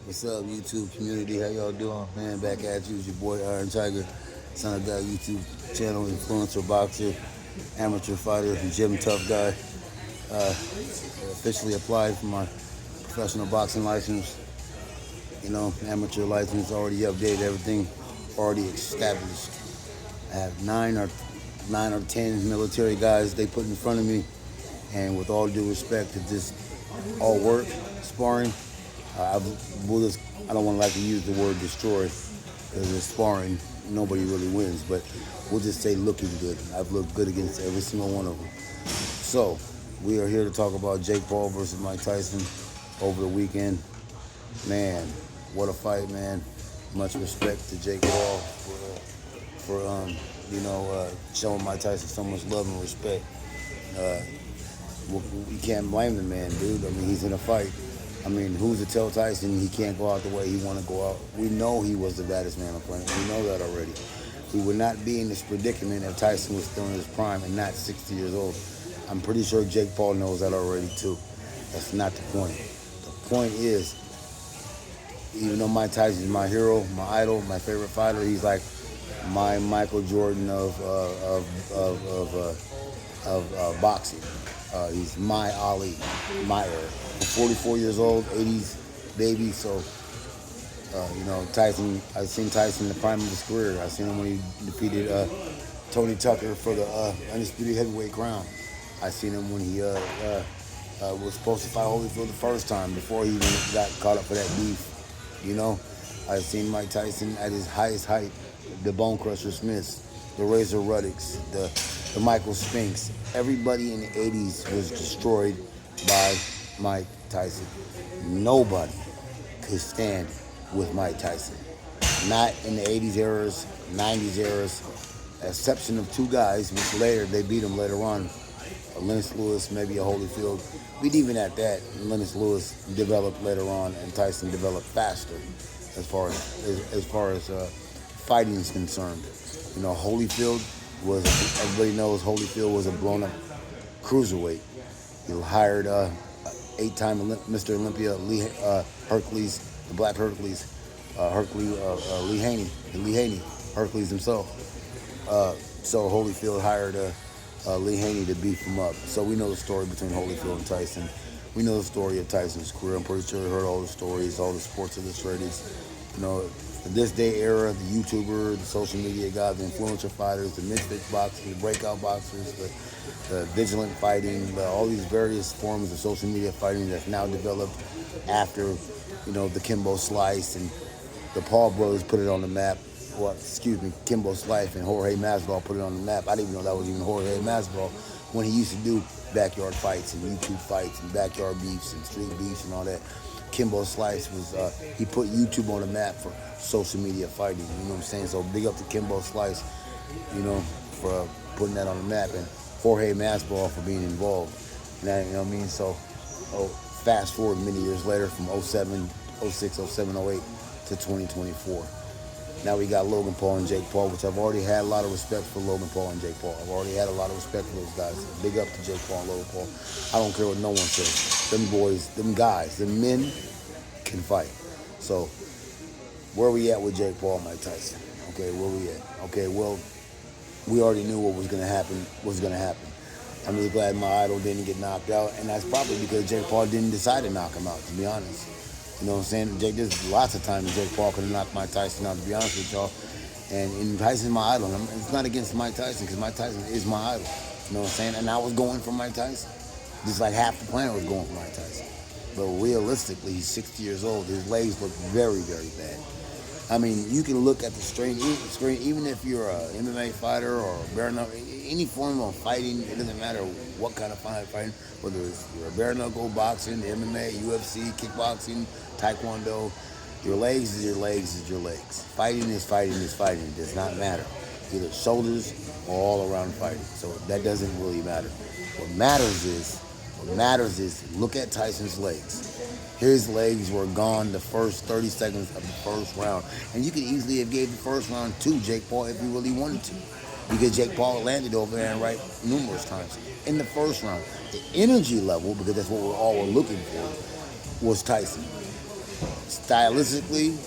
What's up, YouTube community? How y'all doing? Man, back at you. It's your boy Iron Tiger, Son of God YouTube channel, influencer, boxer, amateur fighter, gym tough guy. Officially applied for my professional boxing license. Amateur license already updated, everything already established. I have nine or 10 military guys they put in front of me, and with all due respect to just all work, sparring. I don't want to like to use the word destroy because it's sparring. Nobody really wins, but we'll just say looking good. I've looked good against every single one of them. So we are here to talk about Jake Paul versus Mike Tyson over the weekend. Man, what a fight, man. Much respect to Jake Paul for showing Mike Tyson so much love and respect. Uh, you can't blame the man, dude. I mean, he's in a fight. I mean, who's to tell Tyson he can't go out the way he want to go out? We know he was the baddest man on the planet. We know that already. We would not be in this predicament if Tyson was still in his prime and not 60 years old. I'm pretty sure Jake Paul knows that already too. That's not the point. The point is, even though Mike Tyson is my hero, my idol, my favorite fighter, he's like my Michael Jordan of boxing. He's my Ali, my era. I'm 44 years old, 80s baby. So, Tyson. I've seen Tyson in the prime of his career. I've seen him when he defeated Tony Tucker for the undisputed heavyweight crown. I've seen him when he was supposed to fight Holyfield the first time before he even got caught up for that beef. I've seen Mike Tyson at his highest height, the Bone Crusher Smiths, the Razor Ruddicks, the Michael Spinks. Everybody in the 80s was destroyed by Mike Tyson. Nobody could stand with Mike Tyson. Not in the 80s eras, 90s eras, exception of two guys, which later they beat him later on. Lennox Lewis, maybe a Holyfield. But even at that, Lennox Lewis developed later on, and Tyson developed faster as far as fighting is concerned. Holyfield everybody knows Holyfield was a blown-up cruiserweight. He hired 8-time Mr. Olympia Hercules, the Black Hercules, Lee Haney, Hercules himself. So Holyfield hired Lee Haney to beef him up. So we know the story between Holyfield and Tyson. We know the story of Tyson's career. I'm pretty sure you heard all the stories, all the Sports Illustrated. The this day era, the YouTuber, the social media guys, the influencer fighters, the misfit boxers, the breakout boxers, the vigilant fighting, all these various forms of social media fighting that's now developed after, the Kimbo Slice and the Paul brothers put it on the map. Kimbo Slice and Jorge Masvidal put it on the map. I didn't even know that was even Jorge Masvidal when he used to do backyard fights and YouTube fights and backyard beefs and street beefs and all that. Kimbo Slice he put YouTube on the map for social media fighting, you know what I'm saying? So big up to Kimbo Slice, for putting that on the map, and Jorge Masvidal for being involved. Now, you know what I mean? So, fast forward many years later from 07, 06, 07, 08 to 2024. Now we got Logan Paul and Jake Paul, which I've already had a lot of respect for Logan Paul and Jake Paul. I've already had a lot of respect for those guys. Big up to Jake Paul and Logan Paul. I don't care what no one says. Them boys, them guys, them men can fight. So, where we at with Jake Paul and Mike Tyson? Okay, where we at? Okay, well, we already knew what was going to happen. I'm really glad my idol didn't get knocked out, and that's probably because Jake Paul didn't decide to knock him out, to be honest. You know what I'm saying? There's lots of times Jake Paul could have knocked Mike Tyson out, to be honest with y'all. And Tyson's my idol. It's not against Mike Tyson, because Mike Tyson is my idol. You know what I'm saying? And I was going for Mike Tyson. Just like half the planet was going for Mike Tyson. But realistically, he's 60 years old. His legs look very, very bad. I mean, you can look at the screen, even if you're an MMA fighter or a bare knuckle, any form of fighting, it doesn't matter what kind of fighting, whether you're a bare knuckle boxing, MMA, UFC, kickboxing, taekwondo, your legs is your legs is your legs. Fighting is fighting is fighting. It does not matter. Either shoulders or all around fighting. So that doesn't really matter. What matters is look at Tyson's legs. His legs were gone the first 30 seconds of the first round. And you could easily have gave the first round to Jake Paul if you really wanted to. Because Jake Paul landed over there and right numerous times in the first round. The energy level, because that's what we're looking for, was Tyson. stylistically,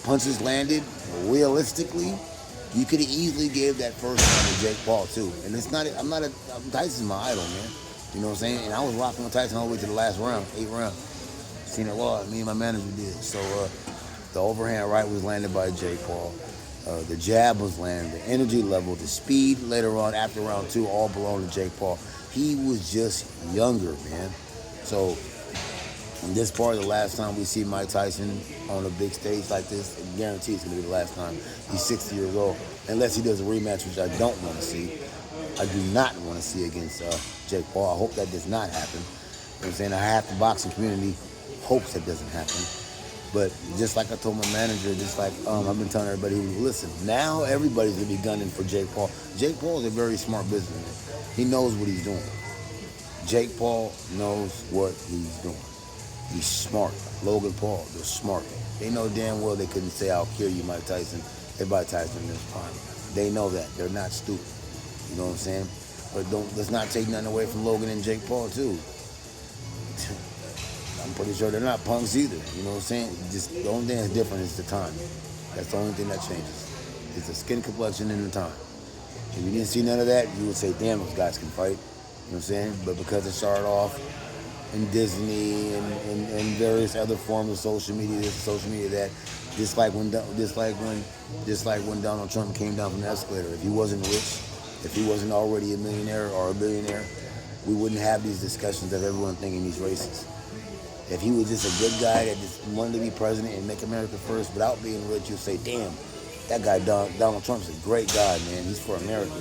punches landed, realistically, you could have easily gave that first round to Jake Paul too. And it's not. Tyson's my idol, man. You know what I'm saying? And I was rocking with Tyson all the way to the last round, 8th round. Seen it all. Me and my manager did. So the overhand right was landed by Jake Paul. The jab was landed. The energy level, the speed later on after round 2 all belonged to Jake Paul. He was just younger, man. So this probably the last time we see Mike Tyson on a big stage like this. I guarantee it's going to be the last time. He's 60 years old. Unless he does a rematch, which I don't want to see. I do not want to see against Jake Paul. I hope that does not happen. You know what I'm saying? Half the boxing community hopes that doesn't happen. But just like I told my manager, just like I've been telling everybody who listen, now everybody's going to be gunning for Jake Paul. Jake Paul is a very smart businessman. He knows what he's doing. Jake Paul knows what he's doing. He's smart. Logan Paul, they're smart. They know damn well they couldn't say, I'll kill you, Mike Tyson. Everybody Tyson in this prime. They know that. They're not stupid. You know what I'm saying? But let's not take nothing away from Logan and Jake Paul, too. I'm pretty sure they're not punks either. You know what I'm saying? Just the only thing that's different is the time. That's the only thing that changes. It's the skin complexion and the time. If you didn't see none of that, you would say, damn, those guys can fight. You know what I'm saying? But because it started off in Disney and various other forms of social media, this social media that, just like when Donald Trump came down from the escalator, if he wasn't rich, if he wasn't already a millionaire or a billionaire, we wouldn't have these discussions of everyone thinking he's racist. If he was just a good guy that just wanted to be president and make America first without being rich, you'd say, damn, that guy Donald Trump's a great guy, man. He's for America.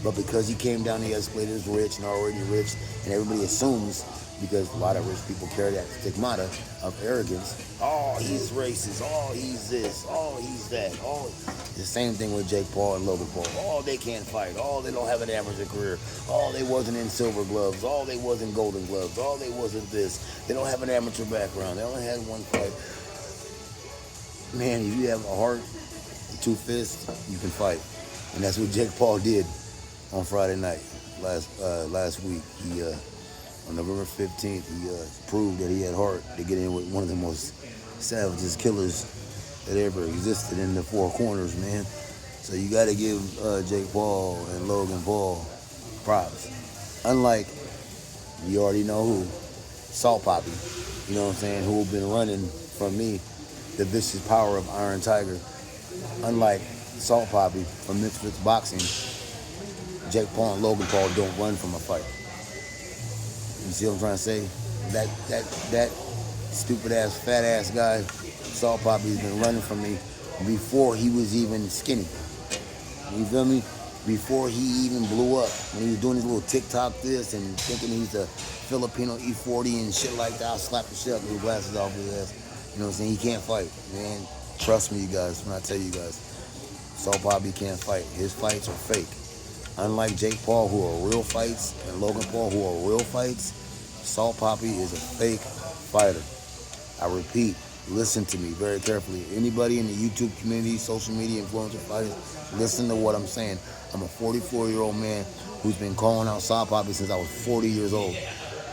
But because he came down the escalators rich and already rich, and everybody assumes, because a lot of rich people carry that stigmata of arrogance, oh, he's racist, oh, he's this, oh, he's that, oh. The same thing with Jake Paul and Logan Paul. Oh, they can't fight. Oh, they don't have an amateur career. Oh, they wasn't in silver gloves. Oh, they wasn't golden gloves. Oh, they wasn't this. They don't have an amateur background. They only had one fight. Man, if you have a heart and 2 fists, you can fight. And that's what Jake Paul did on Friday night last week. He on November 15th, he proved that he had heart to get in with one of the most savagest killers that ever existed in the 4 corners, man. So you got to give Jake Paul and Logan Paul props. Unlike, you already know who, Salt Poppy, you know what I'm saying, who have been running from me, the vicious power of Iron Tiger. Unlike Salt Poppy from Misfits Boxing, Jake Paul and Logan Paul don't run from a fight. You see what I'm trying to say? That stupid ass, fat ass guy, Salt Poppy's been running from me before he was even skinny. You feel me? Before he even blew up. When he was doing his little TikTok this and thinking he's a Filipino E40 and shit like that, I'll slap the shit out of his glasses off his ass. You know what I'm saying? He can't fight, man. Trust me, you guys, when I tell you guys. Salt Poppy can't fight. His fights are fake. Unlike Jake Paul, who are real fights, and Logan Paul, who are real fights, Salt Poppy is a fake fighter. I repeat, listen to me very carefully. Anybody in the YouTube community, social media influencer fighters, listen to what I'm saying. I'm a 44-year-old man who's been calling out Salt Poppy since I was 40 years old,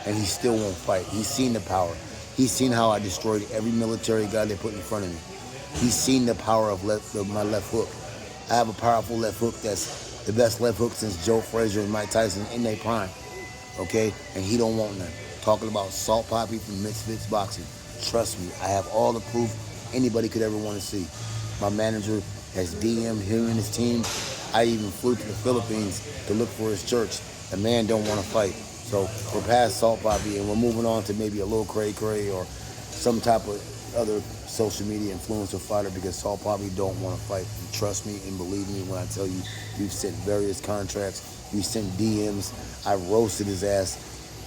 and he still won't fight. He's seen the power. He's seen how I destroyed every military guy they put in front of me. He's seen the power of my left hook. I have a powerful left hook that's the best left hook since Joe Frazier and Mike Tyson in their prime. Okay? And he don't want none. Talking about Salt Poppy from Misfits Boxing. Trust me, I have all the proof anybody could ever want to see. My manager has DM'd him and his team. I even flew to the Philippines to look for his church. The man don't want to fight. So we're past Salt Poppy and we're moving on to maybe a little Cray Cray or some type of other social media influencer fighter, because Salt Poppy don't want to fight. And trust me and believe me when I tell you, we've sent various contracts. We sent DMs. I roasted his ass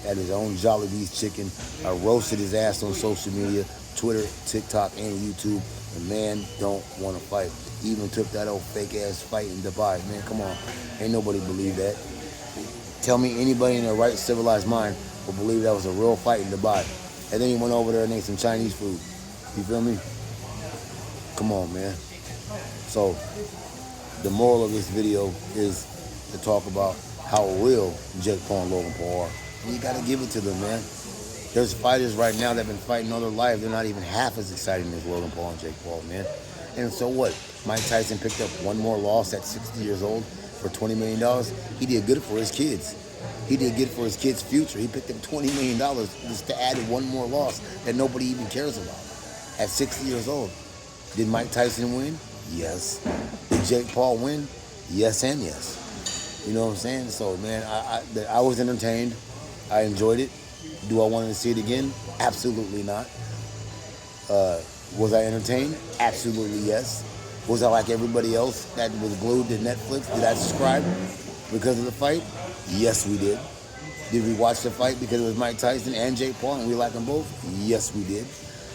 at his own Jollibee's chicken. I roasted his ass on social media, Twitter, TikTok, and YouTube. The man don't want to fight. He even took that old fake ass fight in Dubai. Man, come on. Ain't nobody believe that. Tell me anybody in their right civilized mind will believe that was a real fight in Dubai. And then he went over there and ate some Chinese food. You feel me? Come on, man. So, the moral of this video is to talk about how real Jake Paul and Logan Paul are. And you gotta give it to them, man. There's fighters right now that have been fighting all their life. They're not even half as exciting as Logan Paul and Jake Paul, man. And so what? Mike Tyson picked up one more loss at 60 years old for $20 million. He did good for his kids. He did good for his kids' future. He picked up $20 million just to add one more loss that nobody even cares about at 60 years old. Did Mike Tyson win? Yes. Did Jake Paul win? Yes and yes. You know what I'm saying? So, man, I was entertained. I enjoyed it. Do I want to see it again? Absolutely not. Was I entertained? Absolutely yes. Was I like everybody else that was glued to Netflix? Did I subscribe because of the fight? Yes, we did. Did we watch the fight because it was Mike Tyson and Jake Paul and we like them both? Yes, we did.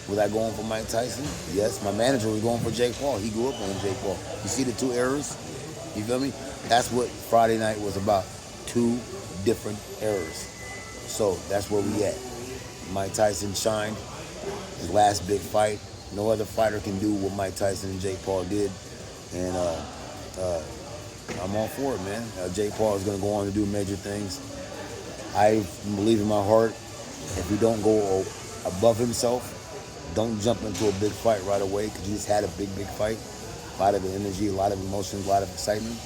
Was I going for Mike Tyson? Yes. My manager was going for Jake Paul. He grew up on Jake Paul. You see the two errors? You feel me? That's what Friday night was about. Two different errors. So that's where we at. Mike Tyson shined. His last big fight. No other fighter can do what Mike Tyson and Jake Paul did. And I'm all for it, man. Jake Paul is going to go on to do major things. I believe in my heart, if he don't go above himself, don't jump into a big fight right away, because he just had a big fight. A lot of energy, a lot of emotions, a lot of excitement.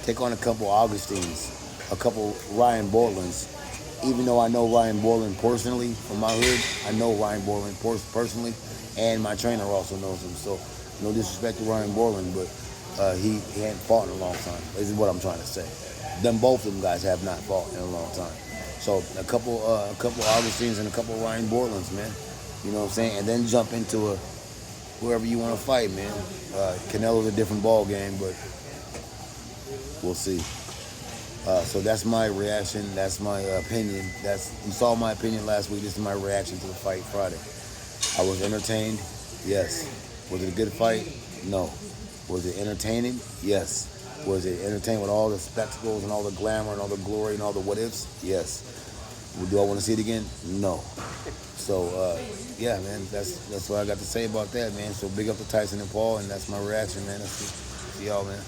Take on a couple Augustines, a couple Ryan Borlands. Even though I know Ryan Borland personally from my hood, I know Ryan Borland personally, and my trainer also knows him. So no disrespect to Ryan Borland, but he hadn't fought in a long time. This is what I'm trying to say. Both of them guys have not fought in a long time. So a couple Augustines and a couple Ryan Borlands, man. You know what I'm saying? And then jump into whoever you want to fight, man. Canelo's a different ball game, but we'll see. So that's my reaction. That's my opinion. You saw my opinion last week. This is my reaction to the fight Friday. I was entertained. Yes. Was it a good fight? No. Was it entertaining? Yes. Was it entertained with all the spectacles and all the glamour and all the glory and all the what ifs? Yes. Do I want to see it again? No. So, yeah, man, that's what I got to say about that, man. So big up to Tyson and Paul, and that's my reaction, man. See y'all, man.